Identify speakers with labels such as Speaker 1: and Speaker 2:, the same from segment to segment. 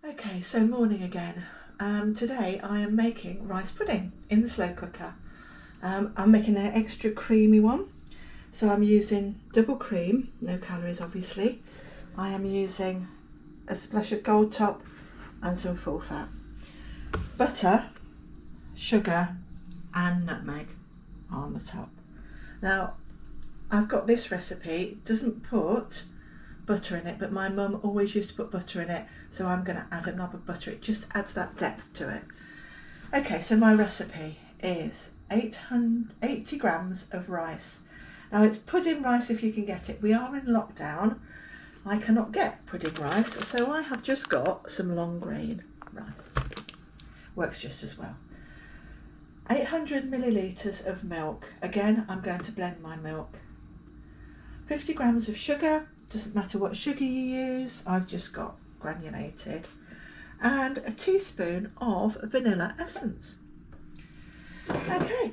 Speaker 1: Okay, so morning again. Today I am making rice pudding in the slow cooker. I'm making an extra creamy one. So I'm using double cream, no calories obviously. I am using a splash of Gold Top and some full fat. Butter, sugar and nutmeg on the top. Now I've got this recipe, it doesn't put butter in it, but my mum always used to put butter in it, so I'm going to add a knob of butter. It just adds that depth to it. Okay, so my recipe is 880 grams of rice. Now it's pudding rice if you can get it. We are in lockdown. I cannot get pudding rice, so I have just got some long grain rice. Works just as well. 800 millilitres of milk. Again, I'm going to blend my milk. 50 grams of sugar. Doesn't matter what sugar you use, I've just got granulated, and a teaspoon of vanilla essence. Okay,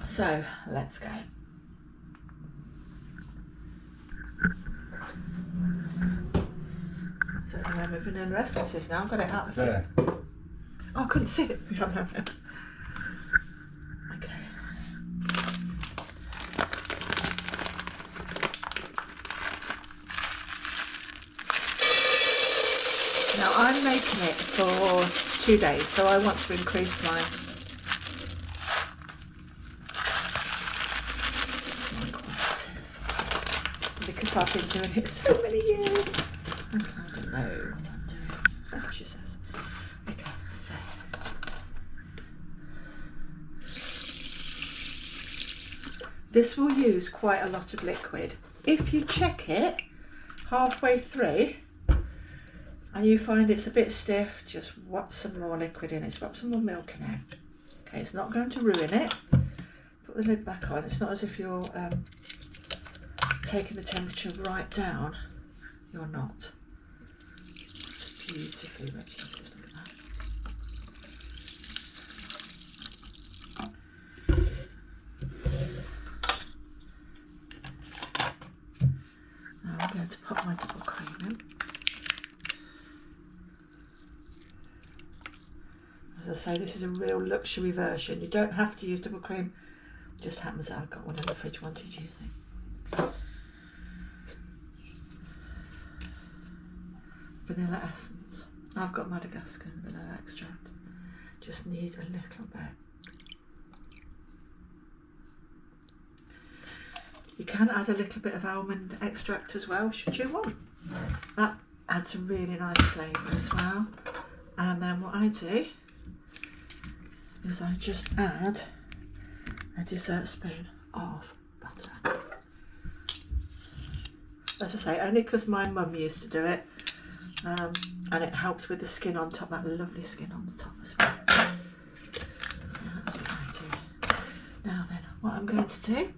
Speaker 1: so let's go. So I don't know where my vanilla essence is now, I've got it out of
Speaker 2: There.
Speaker 1: Oh, I couldn't see it. Okay. Now I'm making it for 2 days, so I want to increase my quantities because I've been doing it so many years. I don't know what I'm doing. Oh, she says. Okay, so this will use quite a lot of liquid. If you check it halfway through and you find it's a bit stiff, just whop some more liquid in it, whop some more milk in it. Okay, it's not going to ruin it. Put the lid back on. It's not as if you're taking the temperature right down. You're not. It's beautifully registered, look at that. Now I'm going to pop my double cream in. As I say, this is a real luxury version. You don't have to use double cream. It just happens that I've got one in the fridge wanted using. Vanilla essence. I've got Madagascar and vanilla extract. Just need a little bit. You can add a little bit of almond extract as well, should you want. That adds a really nice flavour as well. And then what I do is I just add a dessert spoon of butter. As I say, only because my mum used to do it, and it helps with the skin on top, that lovely skin on the top as well. So that's what I do. Now then, what I'm going to do,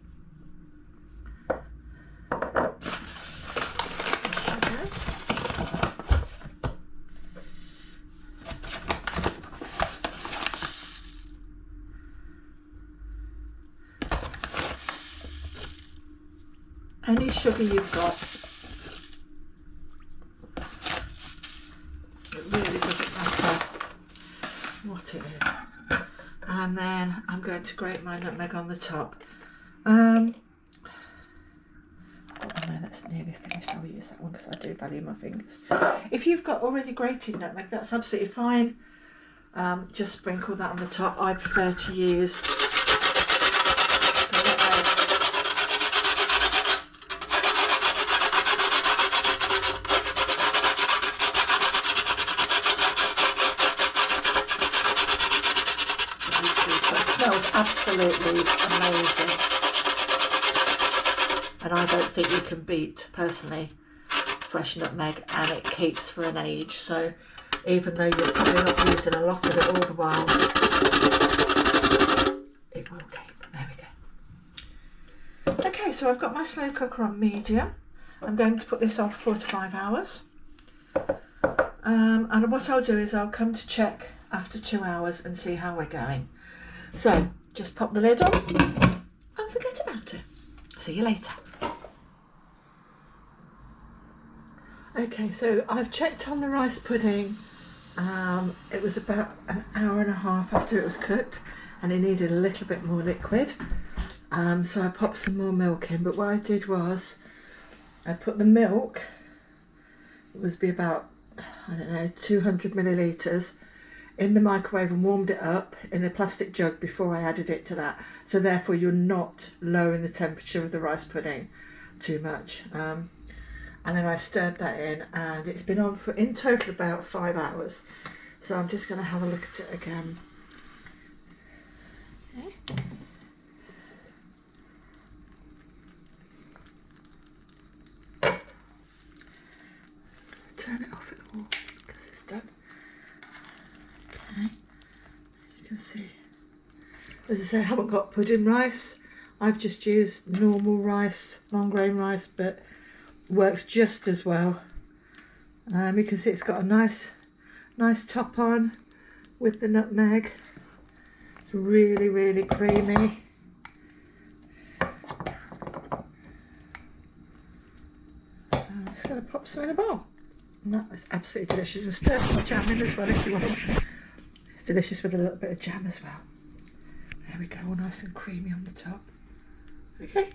Speaker 1: any sugar you've got, it really doesn't matter what it is. And then I'm going to grate my nutmeg on the top. Oh no, that's nearly finished. I'll use that one because I do value my fingers. If you've got already grated nutmeg, that's absolutely fine. Just sprinkle that on the top. I prefer to use absolutely amazing, and I don't think you can beat, personally, fresh nutmeg, and it keeps for an age. So even though you're probably not using a lot of it all the while, it will keep. There we go. Okay, so I've got my slow cooker on medium. I'm going to put this on for 4 to 5 hours, and what I'll do is I'll come to check after 2 hours and see how we're going. So just pop the lid on and forget about it. See you later. Okay, so I've checked on the rice pudding. It was about an hour and a half after it was cooked and it needed a little bit more liquid. So I popped some more milk in, but what I did was I put the milk, it was be about, I don't know, 200 millilitres in the microwave and warmed it up in a plastic jug before I added it to that. So therefore you're not lowering the temperature of the rice pudding too much. And then I stirred that in and it's been on for in total about 5 hours. So I'm just going to have a look at it again. Okay. Turn it off at all because it's done. Okay, you can see, as I say, I haven't got pudding rice. I've just used normal rice, long grain rice, but works just as well. You can see it's got a nice top on with the nutmeg. It's really, really creamy. I'm just going to pop some in a bowl. And that is absolutely delicious. And stir some jam in as well if you want. It's delicious with a little bit of jam as well. There we go, all nice and creamy on the top. Okay.